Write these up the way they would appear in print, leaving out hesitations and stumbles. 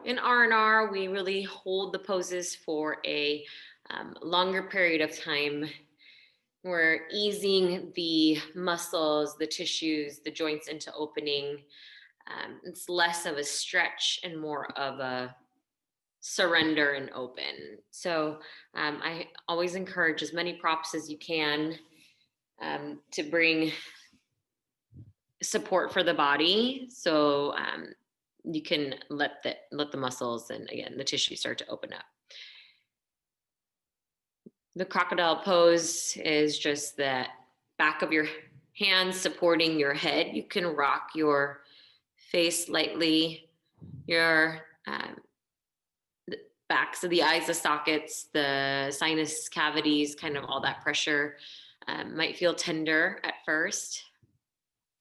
In R&R, we really hold the poses for a longer period of time. We're easing the muscles, the tissues, the joints into opening. It's less of a stretch and more of a surrender and open. So I always encourage as many props as you can to bring support for the body. So you can let the muscles and again the tissue start to open up. The crocodile pose is just the back of your hands supporting your head. You can rock your face lightly, your the backs of the eyes, the sockets, the sinus cavities, kind of all that pressure might feel tender at first.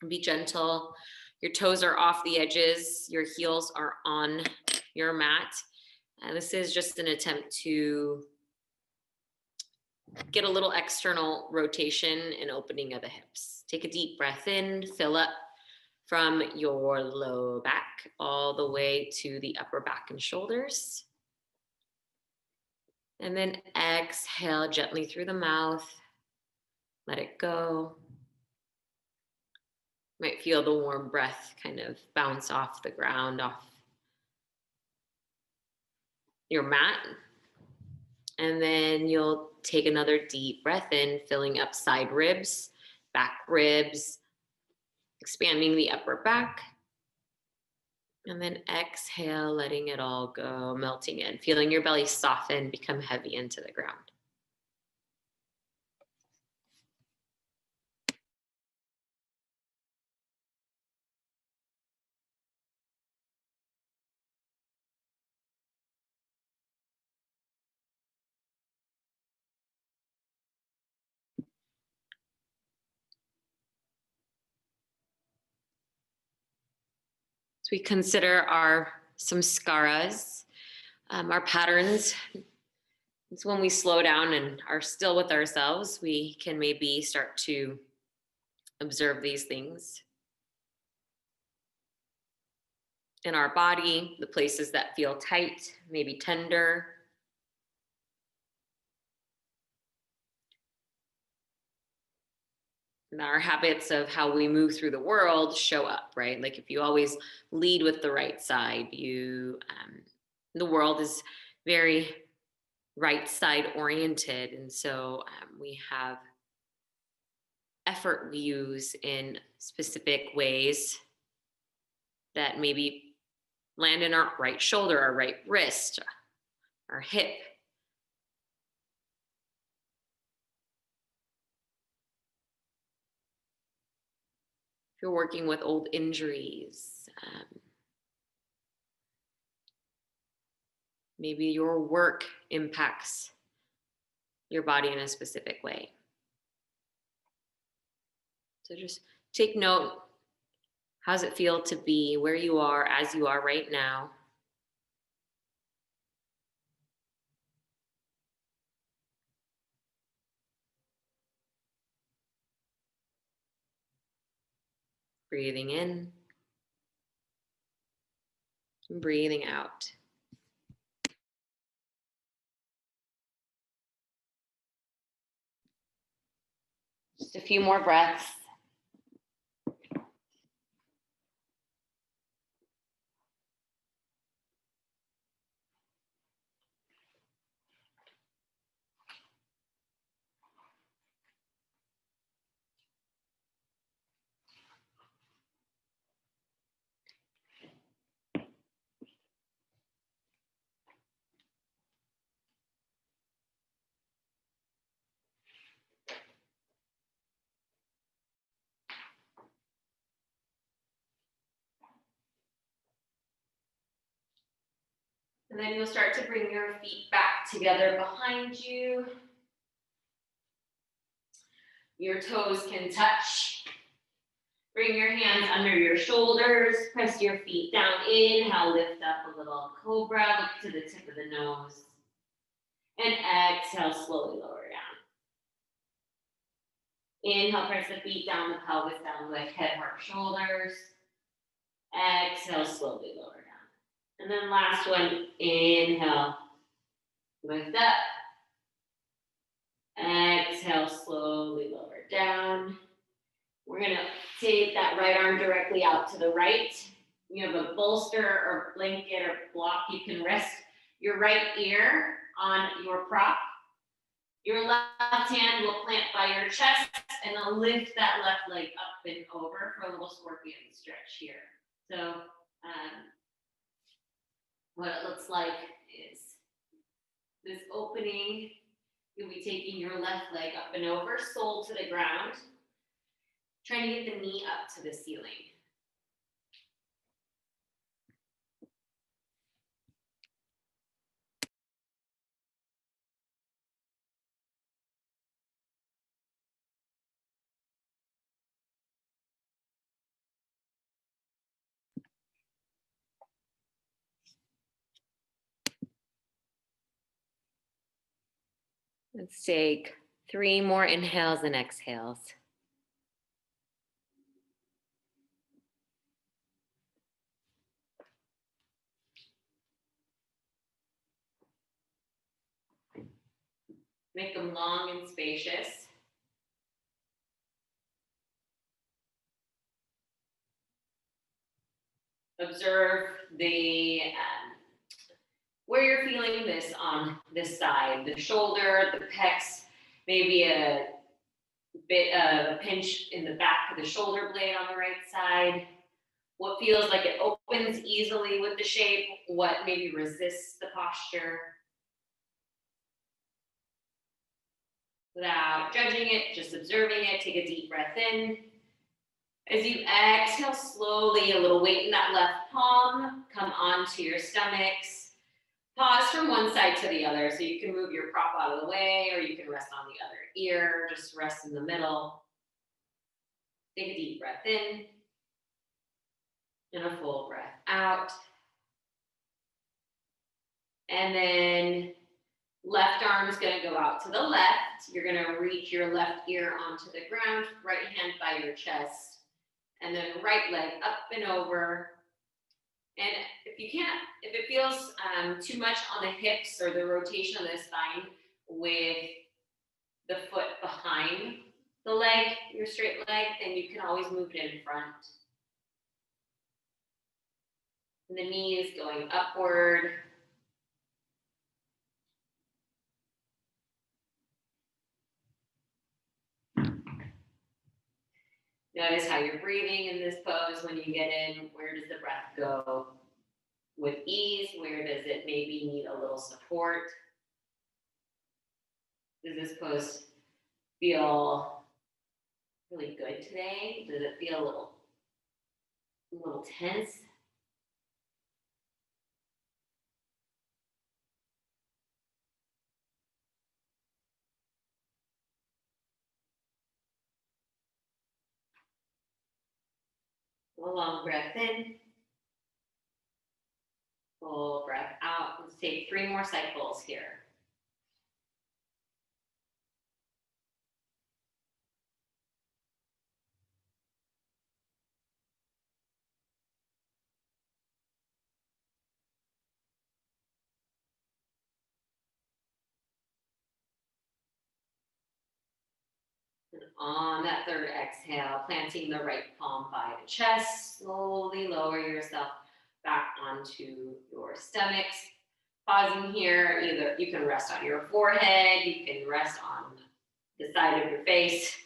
Be gentle. Your toes are off the edges. Your heels are on your mat. This is just an attempt to get a little external rotation and opening of the hips. Take a deep breath in, fill up from your low back all the way to the upper back and shoulders. And then exhale gently through the mouth. Let it go. You might feel the warm breath kind of bounce off the ground, off your mat. And then you'll take another deep breath in, filling up side ribs, back ribs, expanding the upper back. And then exhale, letting it all go, melting in, feeling your belly soften, become heavy into the ground. We consider our samskaras, our patterns. It's when we slow down and are still with ourselves, we can maybe start to observe these things in our body, the places that feel tight, maybe tender. And our habits of how we move through the world show up, right? Like if you always lead with the right side, the world is very right side oriented. And so we have effort we use in specific ways that maybe land in our right shoulder, our right wrist, our hip. If you're working with old injuries, maybe your work impacts your body in a specific way. So just take note. How does it feel to be where you are as you are right now? Breathing in and breathing out. Just a few more breaths. And then you'll start to bring your feet back together behind you. Your toes can touch. Bring your hands under your shoulders. Press your feet down. Inhale, lift up a little cobra. Look to the tip of the nose. And exhale, slowly lower down. Inhale, press the feet down, the pelvis down, lift head, heart, shoulders. Exhale, slowly lower down. And then last one, inhale, lift up. Exhale, slowly lower down. We're gonna take that right arm directly out to the right. You have a bolster or blanket or block. You can rest your right ear on your prop. Your left hand will plant by your chest and then lift that left leg up and over for a little scorpion stretch here. So what it looks like is this opening. You'll be taking your left leg up and over, sole to the ground, trying to get the knee up to the ceiling. Let's take 3 more inhales and exhales. Make them long and spacious. Observe the where you're feeling this on this side, the shoulder, the pecs, maybe a bit of a pinch in the back of the shoulder blade on the right side. What feels like it opens easily with the shape, what maybe resists the posture. Without judging it, just observing it, take a deep breath in. As you exhale slowly, a little weight in that left palm, come onto your stomachs. Pause from one side to the other, so you can move your prop out of the way, or you can rest on the other ear, just rest in the middle. Take a deep breath in, and a full breath out. And then left arm is going to go out to the left. You're going to reach your left ear onto the ground, right hand by your chest, and then right leg up and over. And if it feels too much on the hips or the rotation of the spine with the foot behind the leg, your straight leg, then you can always move it in front. And the knees going upward. Notice how you're breathing in this pose when you get in. Where does the breath go with ease? Where does it maybe need a little support? Does this pose feel really good today? Does it feel a little tense? A long breath in. Full breath out. Let's take 3 more cycles here. And on that third exhale, planting the right palm by the chest, slowly lower yourself back onto your stomachs. Pausing here, either you can rest on your forehead, you can rest on the side of your face,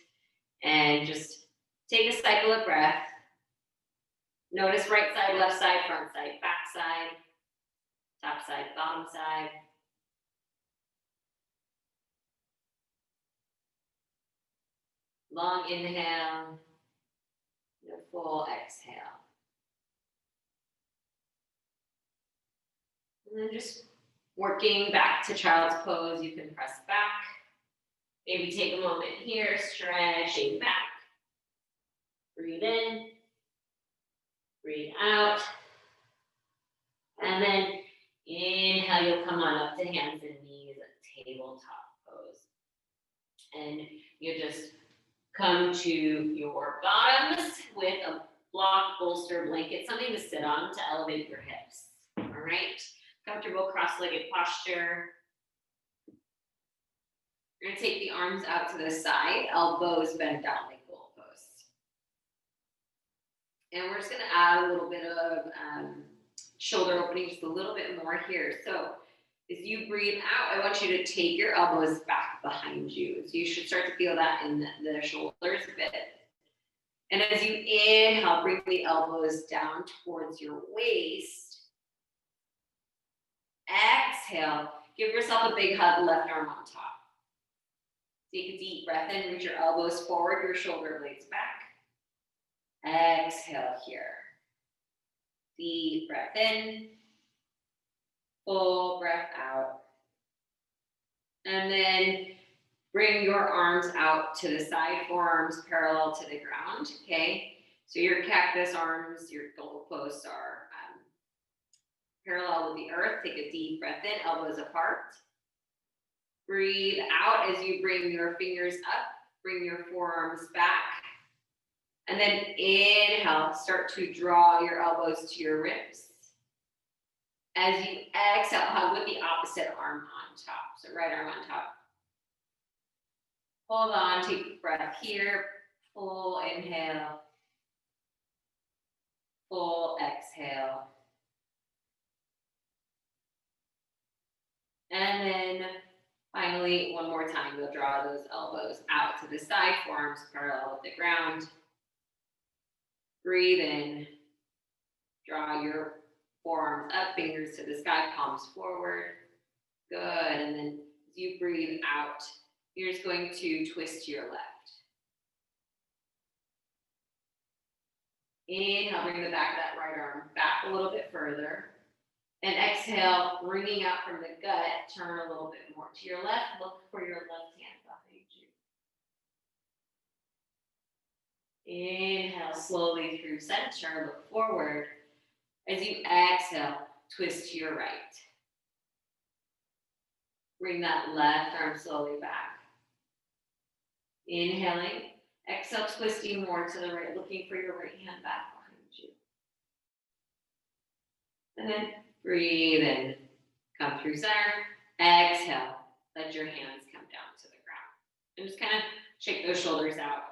and just take a cycle of breath. Notice right side, left side, front side, back side, top side, bottom side. Long inhale, and a full exhale. And then just working back to child's pose, you can press back. Maybe take a moment here, stretching back. Breathe in, breathe out. And then inhale, you'll come on up to hands and knees at tabletop pose. And you just come to your bottoms with a block, bolster, blanket, something to sit on to elevate your hips. All All right, comfortable cross-legged posture. You're gonna take the arms out to the side, elbows bent down like goalposts. And we're just gonna add a little bit of shoulder opening, just a little bit more here. So as you breathe out, I want you to take your elbows back behind you. So you should start to feel that in the shoulders a bit. And as you inhale, bring the elbows down towards your waist. Exhale, give yourself a big hug, left arm on top. Take a deep breath in, reach your elbows forward, your shoulder blades back. Exhale here. Deep breath in, full breath out. And then bring your arms out to the side, forearms parallel to the ground, okay? So your cactus arms, your goalposts are parallel with the earth. Take a deep breath in, elbows apart. Breathe out as you bring your fingers up, bring your forearms back. And then inhale, start to draw your elbows to your ribs. As you exhale, hug with the opposite arm on top. So right arm on top. Hold on, take a breath here. Full inhale. Full exhale. And then finally, one more time, you'll draw those elbows out to the side, forearms parallel with the ground. Breathe in. Draw your forearms up, fingers to the sky, palms forward. Good. And then as you breathe out, you're just going to twist to your left. Inhale, bring the back of that right arm back a little bit further. And exhale, bringing out from the gut, turn a little bit more to your left. Look for your left hand behind you. Inhale, slowly through center, look forward. As you exhale, twist to your right. Bring that left arm slowly back. Inhaling, exhale, twisting more to the right, looking for your right hand back behind you. And then breathe in, come through center, exhale, let your hands come down to the ground. And just kind of shake those shoulders out.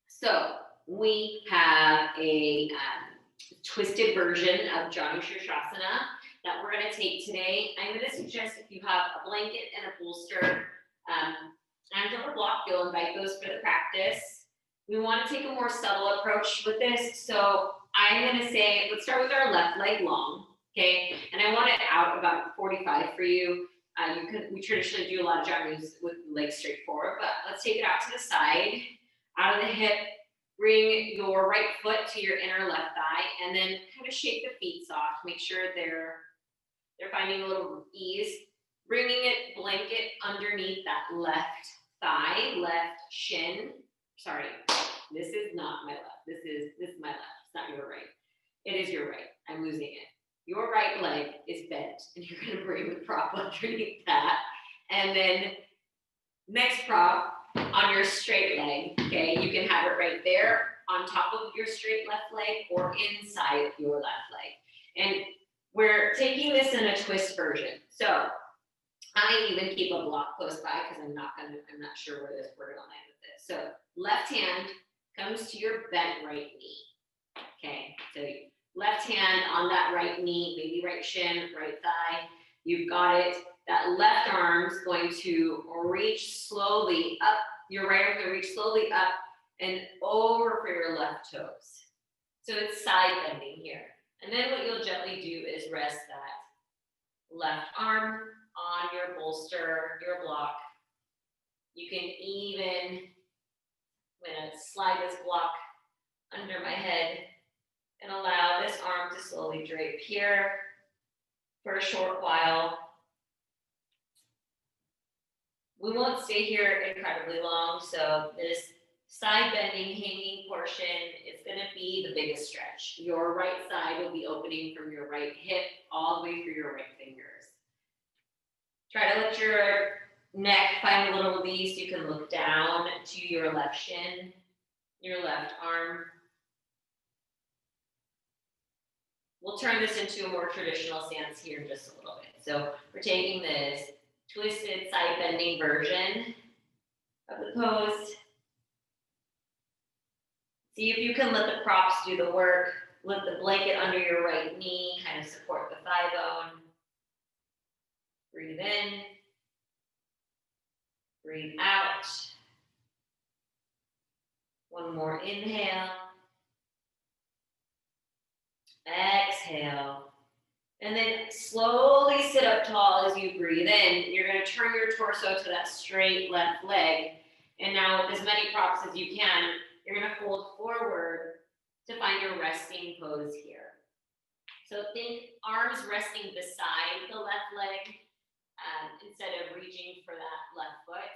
So we have a twisted version of Janu Shushasana that we're going to take today. I'm going to suggest if you have a blanket and a bolster and a block, you'll invite those for the practice. We want to take a more subtle approach with this. So I'm going to say, let's start with our left leg long, okay? And I want it out about 45 for you. We traditionally do a lot of Janus with legs straight forward, but let's take it out to the side, out of the hip. Bring your right foot to your inner left thigh, and then kind of shake the feet soft. Make sure they're finding a little ease. Bringing it, blanket underneath that left thigh, left shin. Sorry, this is not my left. This is my left. It's not your right. It is your right. I'm losing it. Your right leg is bent, and you're going to bring the prop underneath that. And then next prop on your straight leg, okay? You can have it right there on top of your straight left leg or inside your left leg. And we're taking this in a twist version. So I even keep a block close by because I'm not sure where we're gonna land with this. So left hand comes to your bent right knee. Okay, so left hand on that right knee, maybe right shin, right thigh. You've got it. That left arm's going to reach slowly up. Your right arm going to reach slowly up and over for your left toes. So it's side bending here. And then what you'll gently do is rest that left arm on your bolster, your block. You can even, I'm going to slide this block under my head and allow this arm to slowly drape here for a short while. We won't stay here incredibly long, so this side bending hanging portion is going to be the biggest stretch. Your right side will be opening from your right hip all the way through your right fingers. Try to let your neck find a little release. You can look down to your left shin, your left arm. We'll turn this into a more traditional stance here in just a little bit. So we're taking this twisted side bending version of the pose. See if you can let the props do the work. Let the blanket under your right knee kind of support the thigh bone. Breathe in. Breathe out. One more inhale. Exhale. And then slowly sit up tall as you breathe in. You're going to turn your torso to that straight left leg. And now with as many props as you can, you're going to fold forward to find your resting pose here. So think arms resting beside the left leg instead of reaching for that left foot.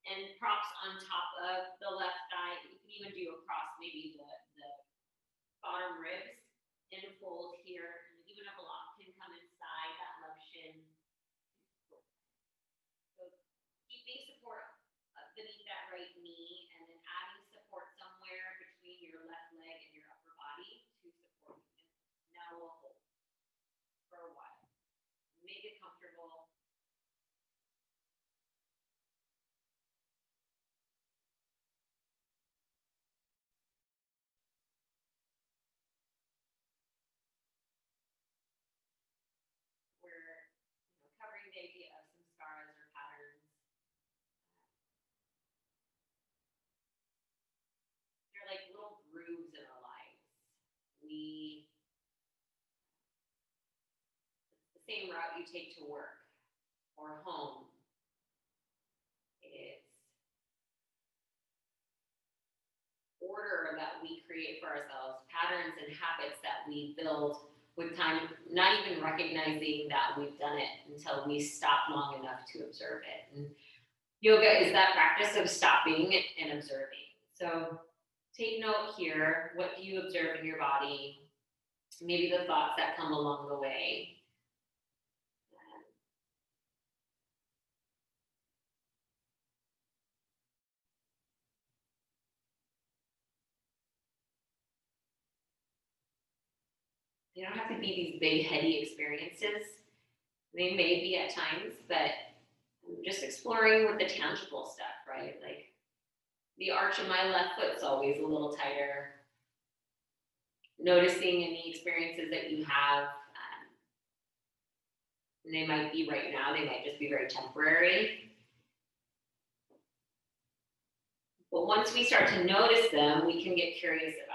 And props on top of the left thigh. You can even do across maybe the bottom ribs and fold here. And even a block can come inside that left shin. So keeping support beneath that right knee and then adding support somewhere between your left leg and your upper body to support you. Now we'll hold for a while. Make it comfortable. We're covering the idea of some scars or patterns. They're like little grooves in our lives. It's the same route you take to work or home. It's order that we create for ourselves, patterns and habits that we build with time, not even recognizing that we've done it until we stop long enough to observe it. And yoga is that practice of stopping and observing. So take note here. What do you observe in your body? Maybe the thoughts that come along the way. They don't have to be these big, heady experiences. They may be at times, but just exploring with the tangible stuff, right? Like the arch of my left foot's always a little tighter. Noticing any experiences that you have. And they might be right now, they might just be very temporary. But once we start to notice them, we can get curious about them.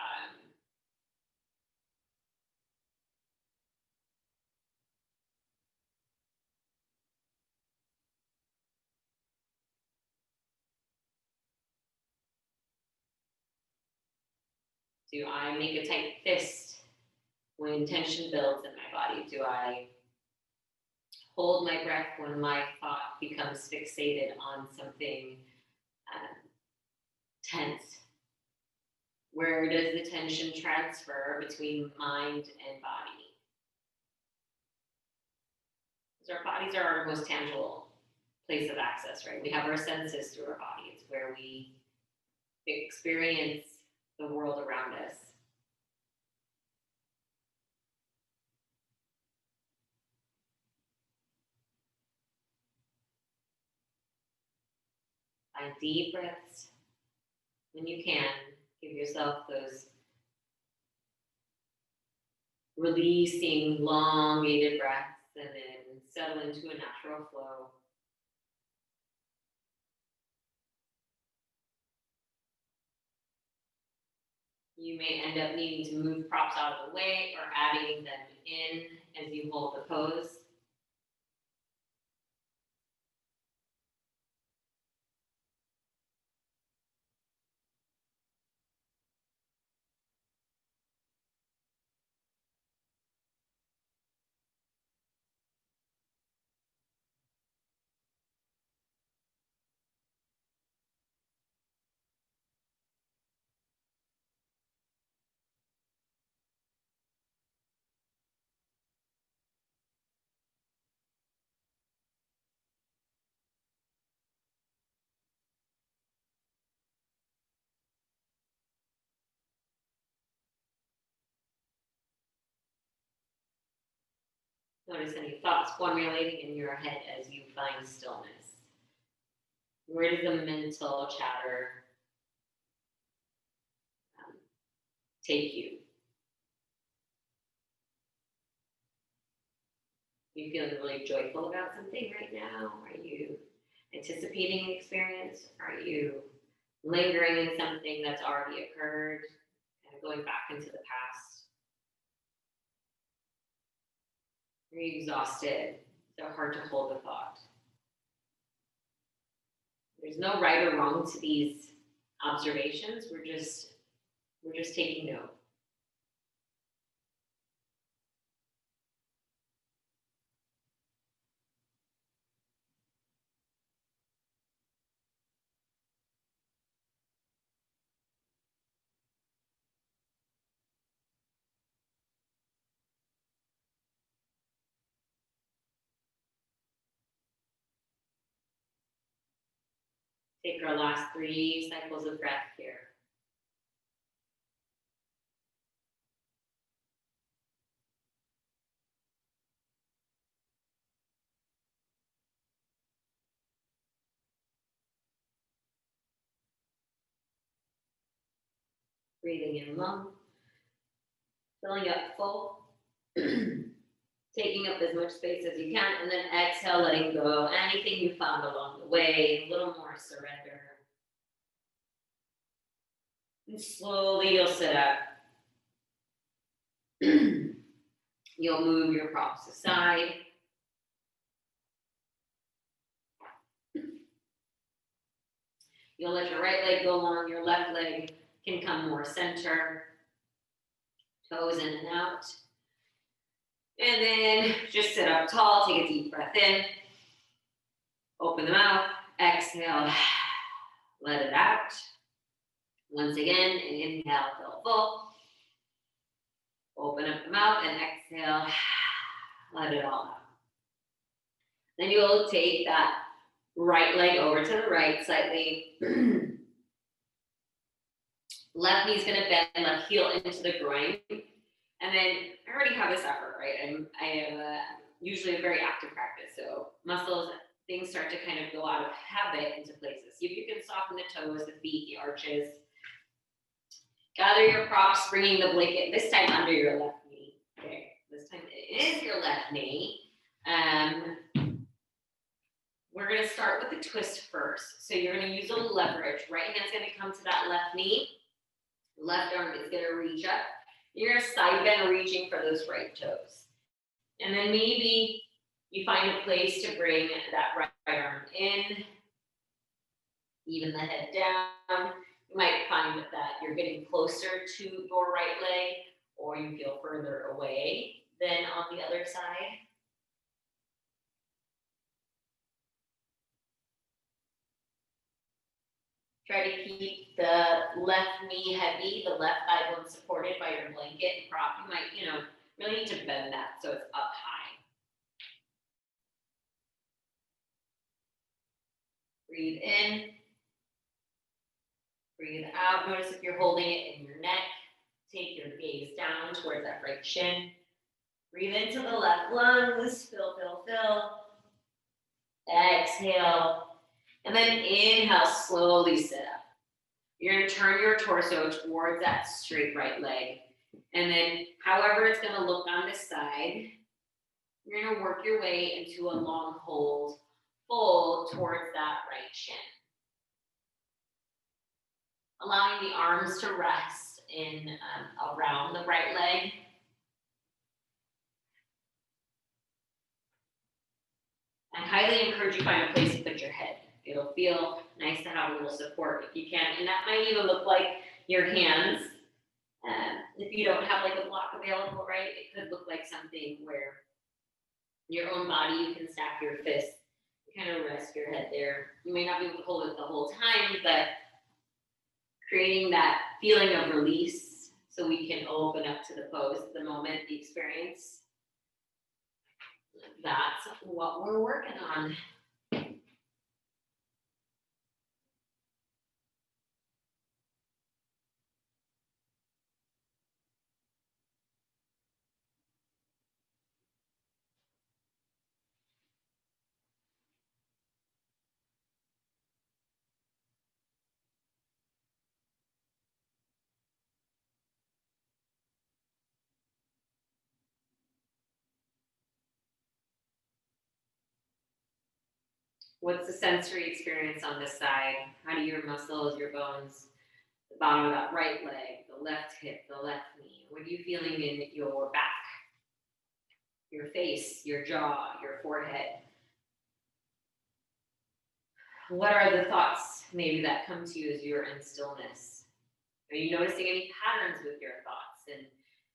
Do I make a tight fist when tension builds in my body? Do I hold my breath when my thought becomes fixated on something tense? Where does the tension transfer between mind and body? Because our bodies are our most tangible place of access, right? We have our senses through our body. It's where we experience the world around us. Find deep breaths when you can. Give yourself those releasing, elongated breaths and then settle into a natural flow. You may end up needing to move props out of the way or adding them in as you hold the pose. Notice any thoughts formulating in your head as you find stillness. Where does the mental chatter take you? Are you feeling really joyful about something right now? Are you anticipating an experience? Are you lingering in something that's already occurred? Kind of going back into the past? Are you exhausted? Is it hard to hold a thought? There's no right or wrong to these observations. We're just taking note. Take our last 3 cycles of breath here. Breathing in long, filling up full, taking up as much space as you can, and then exhale, letting go anything you found along the way, a little more surrender. And slowly you'll sit up. You'll move your props aside. You'll let your right leg go long, your left leg can come more center. Toes in and out. And then just sit up tall, take a deep breath in. Open the mouth, exhale, let it out. Once again, inhale, fill full. Open up the mouth and exhale, let it all out. Then you'll take that right leg over to the right slightly. Left knee's gonna bend, left heel into the groin. And then I already have this effort, right? I have usually a very active practice. So muscles, things start to kind of go out of habit into places. See if you can soften the toes, the feet, the arches. Gather your props, bringing the blanket, this time under your left knee. Okay, this time it is your left knee. We're gonna start with the twist first. So you're gonna use a leverage. Right hand's gonna come to that left knee. Left arm is gonna reach up. You're gonna side bend, reaching for those right toes. And then maybe you find a place to bring that right arm in, even the head down. You might find that you're getting closer to your right leg, or you feel further away than on the other side. Try to keep the left knee heavy, the left thigh bone supported by your blanket and prop. You might, really need to bend that so it's up high. Breathe in. Breathe out. Notice if you're holding it in your neck. Take your gaze down towards that right shin. Breathe into the left lungs. Fill, fill, fill. Exhale. And then inhale, slowly sit up. You're going to turn your torso towards that straight right leg. And then however it's going to look on this side, you're going to work your way into a long hold, full towards that right shin. Allowing the arms to rest in around the right leg. I highly encourage you to find a place to put your head. It'll feel nice to have a little support if you can. And that might even look like your hands. If you don't have like a block available, right, it could look like something where your own body, you can stack your fists, kind of rest your head there. You may not be able to hold it the whole time, but creating that feeling of release so we can open up to the pose, the moment, the experience. That's what we're working on. What's the sensory experience on this side? How do your muscles, your bones, the bottom of that right leg, the left hip, the left knee? What are you feeling in your back, your face, your jaw, your forehead? What are the thoughts maybe that come to you as you're in stillness? Are you noticing any patterns with your thoughts? And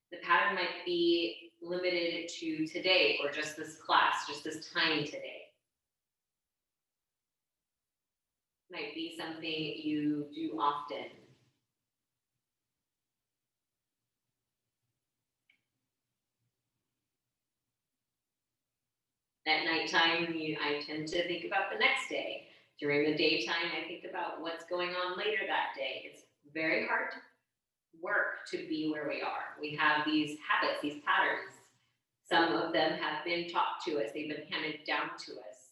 the pattern might be limited to today or just this class, just this time today. Might be something you do often. At nighttime, I tend to think about the next day. During the daytime, I think about what's going on later that day. It's very hard work to be where we are. We have these habits, these patterns. Some of them have been taught to us, they've been handed down to us.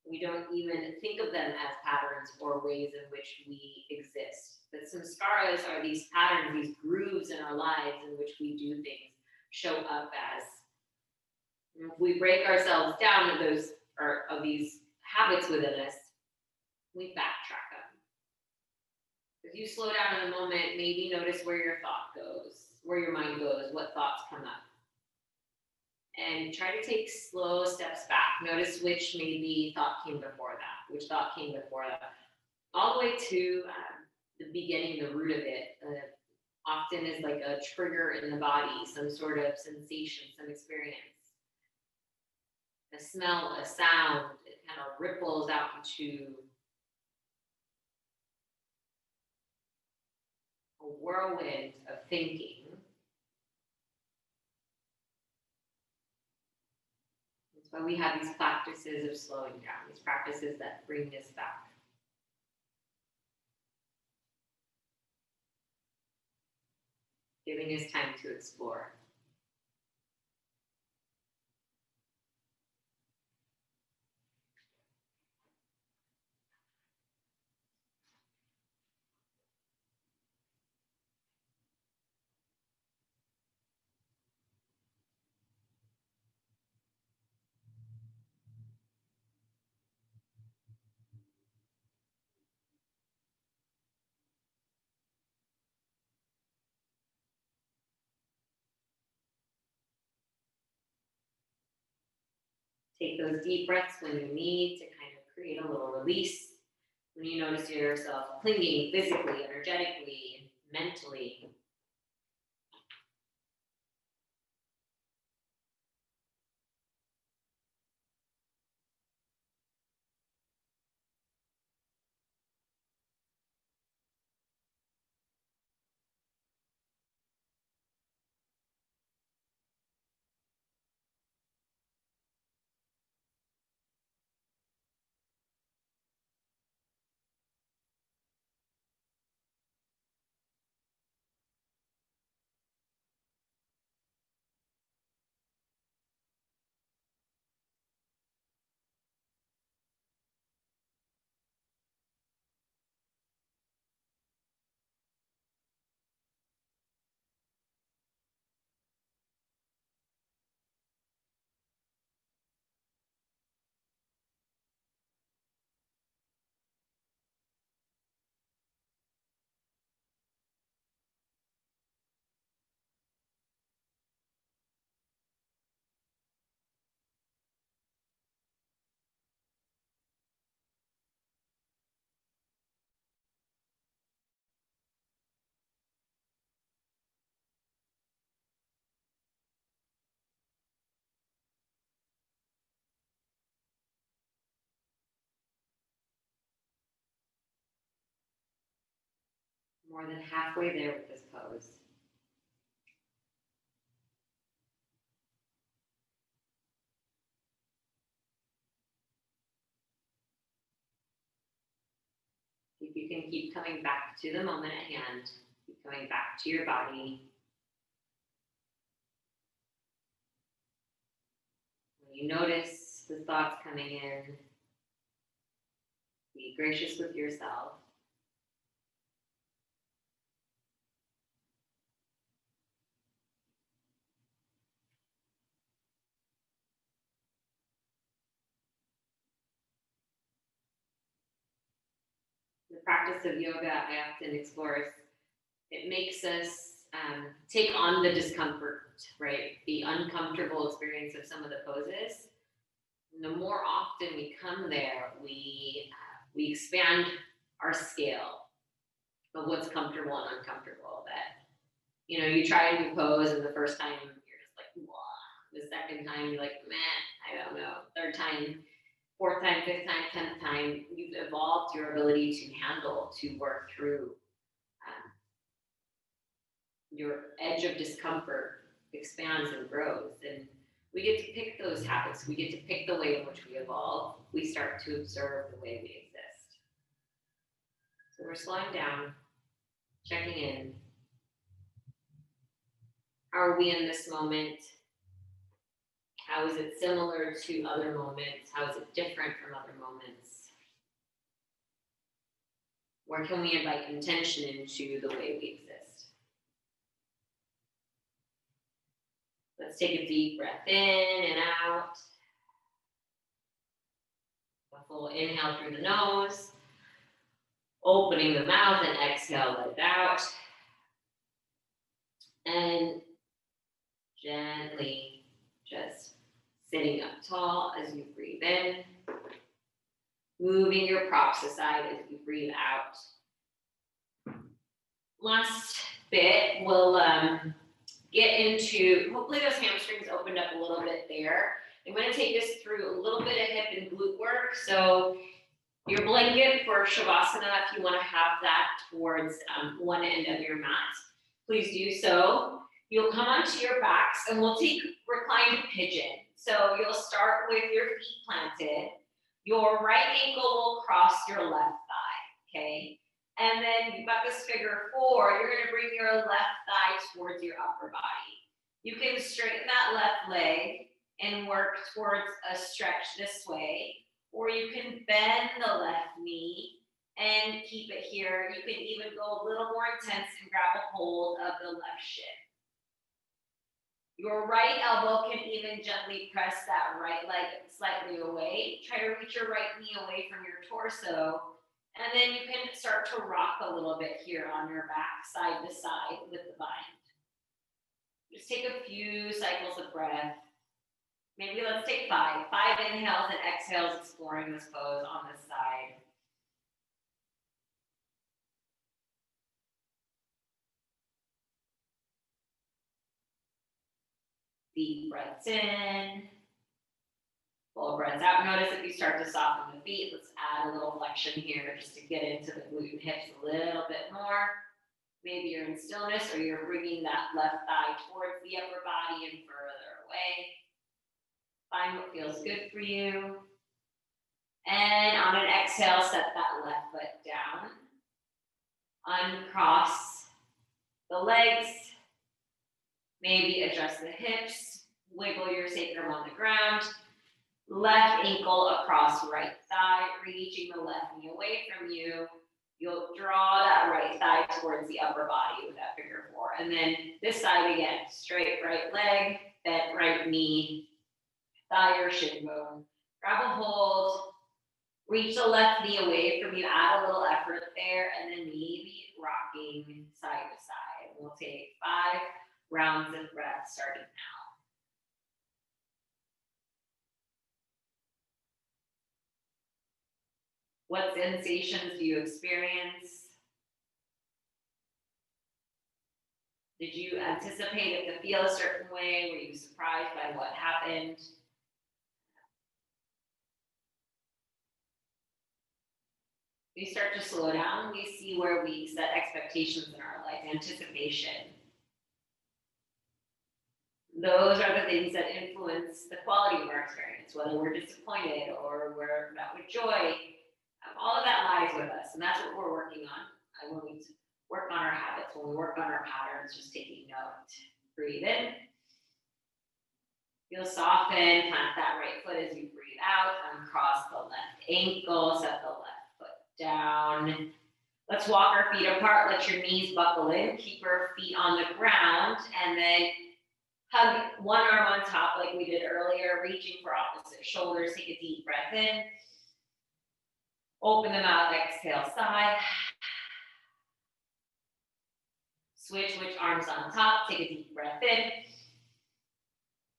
We don't even think of them as patterns or ways in which we exist. But samskaras are these patterns, these grooves in our lives in which we do things, show up as. If we break ourselves down of those or of these habits within us, we backtrack them. If you slow down in a moment, maybe notice where your thought goes, where your mind goes, what thoughts come up. And try to take slow steps back. Notice which maybe thought came before that, which thought came before that. All the way to the beginning, the root of it. Often is like a trigger in the body, some sort of sensation, some experience. A smell, a sound, it kind of ripples out into a whirlwind of thinking. That's why we have these practices of slowing down, these practices that bring us back. Giving us time to explore. Take those deep breaths when you need to kind of create a little release. When you notice yourself clinging physically, energetically, mentally. More than halfway there with this pose. If you can keep coming back to the moment at hand, keep coming back to your body. When you notice the thoughts coming in, be gracious with yourself. practice of yoga I often explore is it makes us take on the discomfort, right? The uncomfortable experience of some of the poses. And the more often we come there, we expand our scale of what's comfortable and uncomfortable. That, you know, you try a new pose and the first time you're just like, wow. The second time you're like, man, I don't know. Third time, fourth time, fifth time, 10th time, you've evolved your ability to handle, to work through. Your edge of discomfort expands and grows, and we get to pick those habits. We get to pick the way in which we evolve. We start to observe the way we exist. So we're slowing down, checking in. How are we in this moment? How is it similar to other moments? How is it different from other moments? Where can we invite intention into the way we exist? Let's take a deep breath in and out. A full inhale through the nose. Opening the mouth and exhale, let it out. And gently just sitting up tall as you breathe in. Moving your props aside as you breathe out. Last bit, we'll get into, hopefully those hamstrings opened up a little bit there. I'm going to take us through a little bit of hip and glute work. So your blanket for Shavasana, if you want to have that towards one end of your mat, please do so. You'll come onto your backs and we'll take reclined pigeon. So you'll start with your feet planted. Your right ankle will cross your left thigh, okay? And then you've got this figure four. You're going to bring your left thigh towards your upper body. You can straighten that left leg and work towards a stretch this way, or you can bend the left knee and keep it here. You can even go a little more intense and grab a hold of the left shin. Your right elbow can even gently press that right leg slightly away. Try to reach your right knee away from your torso. And then you can start to rock a little bit here on your back, side to side with the bind. Just take a few cycles of breath. Maybe let's take 5. 5 inhales and exhales, exploring this pose on this side. Deep breaths in. Full breaths out. Notice if you start to soften the feet, let's add a little flexion here just to get into the glute and hips a little bit more. Maybe you're in stillness or you're bringing that left thigh towards the upper body and further away. Find what feels good for you. And on an exhale, set that left foot down. Uncross the legs. Maybe adjust the hips. Wiggle your sacrum on the ground. Left ankle across right thigh, reaching the left knee away from you. You'll draw that right thigh towards the upper body with that figure 4. And then this side again, straight right leg, bent right knee, thigh or shin bone. Grab a hold, reach the left knee away from you, add a little effort there, and then maybe rocking side to side. We'll take 5 rounds of breath starting now. What sensations do you experience? Did you anticipate it to feel a certain way? Were you surprised by what happened? We start to slow down. We see where we set expectations in our life, anticipation. Those are the things that influence the quality of our experience, whether we're disappointed or we're met with joy. All of that lies with us, and that's what we're working on. When we work on our habits, when we work on our patterns, just taking note. Breathe in. You'll soften, plant that right foot as you breathe out, uncross the left ankle, set the left foot down. Let's walk our feet apart, let your knees buckle in, keep your feet on the ground, and then hug one arm on top like we did earlier, reaching for opposite shoulders. Take a deep breath in. Open them out, exhale, side. Switch which arm's on top. Take a deep breath in.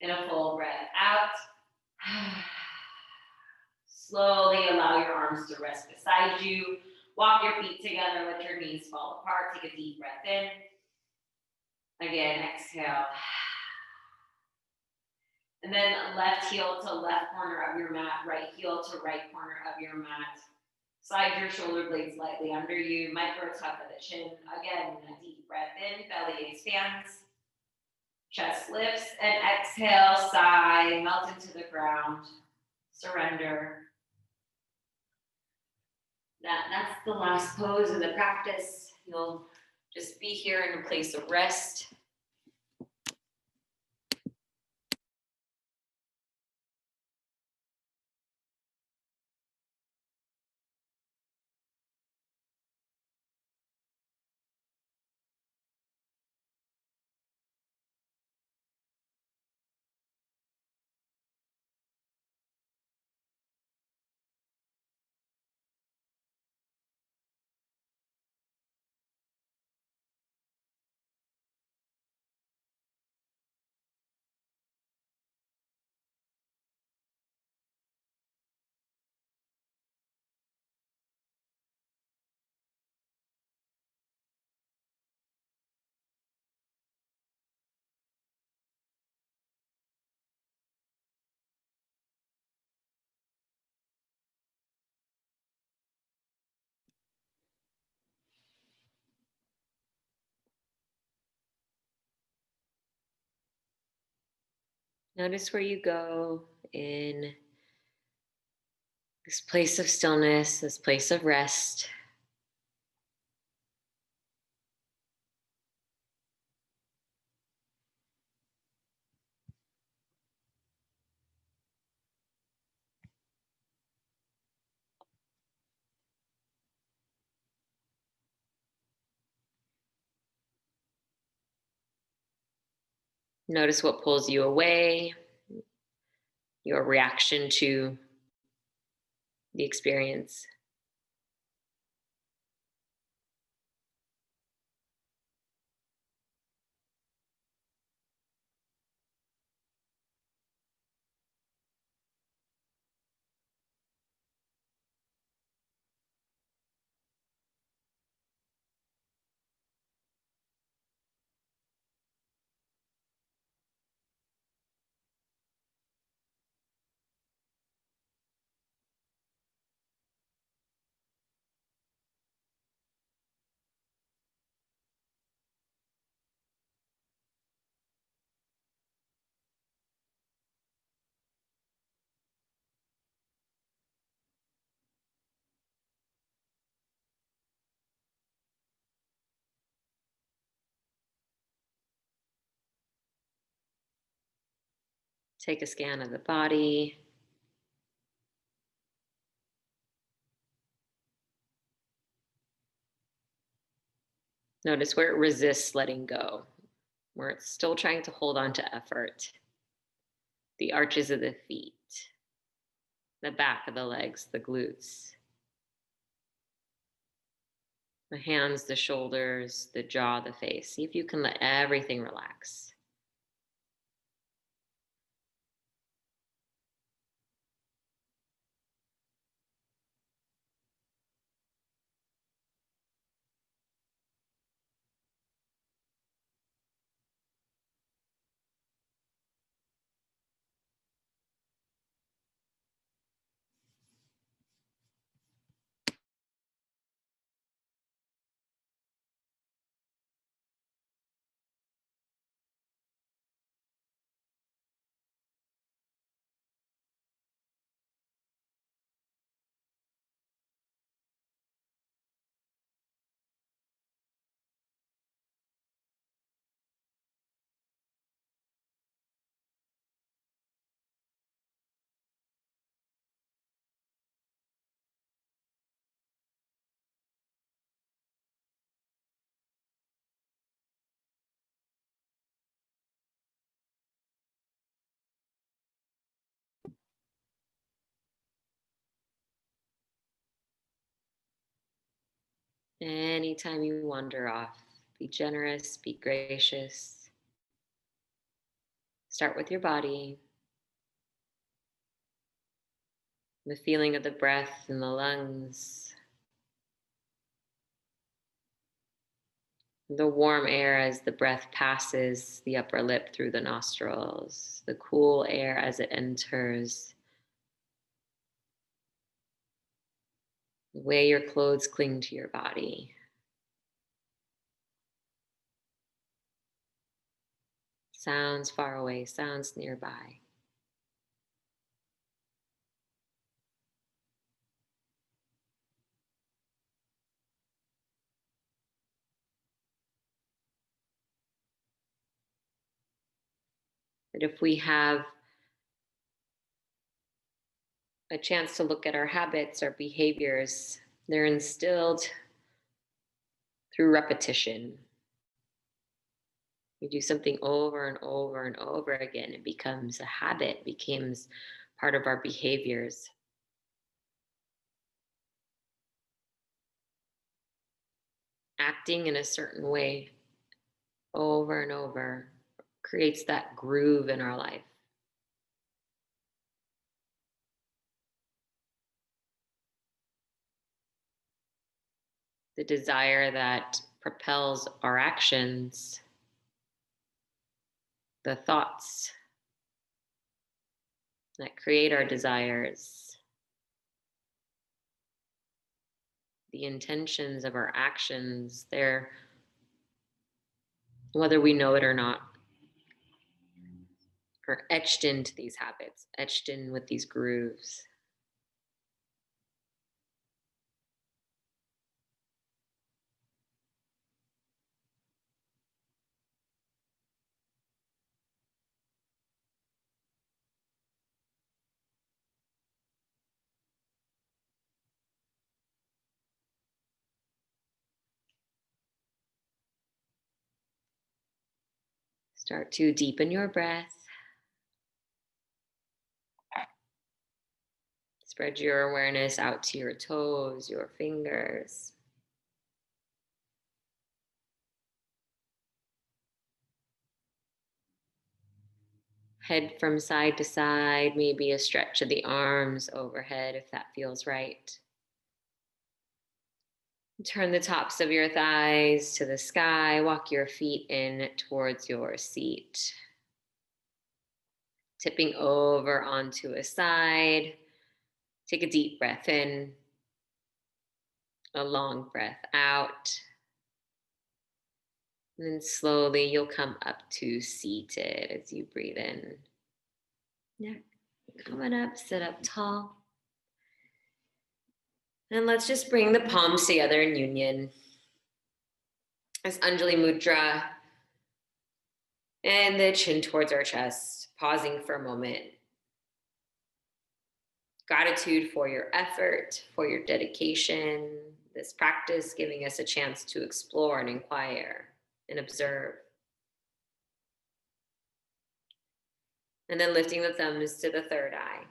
And a full breath out. Slowly allow your arms to rest beside you. Walk your feet together, let your knees fall apart. Take a deep breath in. Again, exhale. And then left heel to left corner of your mat, right heel to right corner of your mat. Slide your shoulder blades lightly under you. Micro tuck of the chin. Again, a deep breath in, belly expands. Chest lifts and exhale, sigh, melt into the ground. Surrender. That's the last pose of the practice. You'll just be here in a place of rest. Notice where you go in this place of stillness, this place of rest. Notice what pulls you away, your reaction to the experience. Take a scan of the body. Notice where it resists letting go, where it's still trying to hold on to effort. The arches of the feet, the back of the legs, the glutes, the hands, the shoulders, the jaw, the face. See if you can let everything relax. Anytime you wander off, be generous, be gracious. Start with your body, the feeling of the breath in the lungs, the warm air as the breath passes the upper lip through the nostrils, the cool air as it enters, the way your clothes cling to your body. Sounds far away, sounds nearby. That if we have a chance to look at our habits, our behaviors, they're instilled through repetition. We do something over and over and over again, it becomes a habit, becomes part of our behaviors. Acting in a certain way over and over creates that groove in our life. The desire that propels our actions, the thoughts that create our desires, the intentions of our actions, they're, whether we know it or not, are etched into these habits, etched in with these grooves. Start to deepen your breath. Spread your awareness out to your toes, your fingers. Head from side to side, maybe a stretch of the arms overhead if that feels right. Turn the tops of your thighs to the sky. Walk your feet in towards your seat. Tipping over onto a side. Take a deep breath in, a long breath out. And then slowly you'll come up to seated as you breathe in. Yeah, coming up, sit up tall. And let's just bring the palms together in union. As Anjali Mudra. And the chin towards our chest, pausing for a moment. Gratitude for your effort, for your dedication, this practice giving us a chance to explore and inquire and observe. And then lifting the thumbs to the third eye.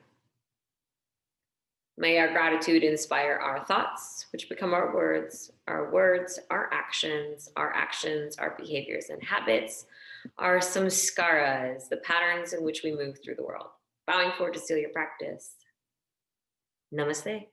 May our gratitude inspire our thoughts, which become our words, our actions, our behaviors and habits, our samskaras, the patterns in which we move through the world. Bowing forward to seal your practice. Namaste.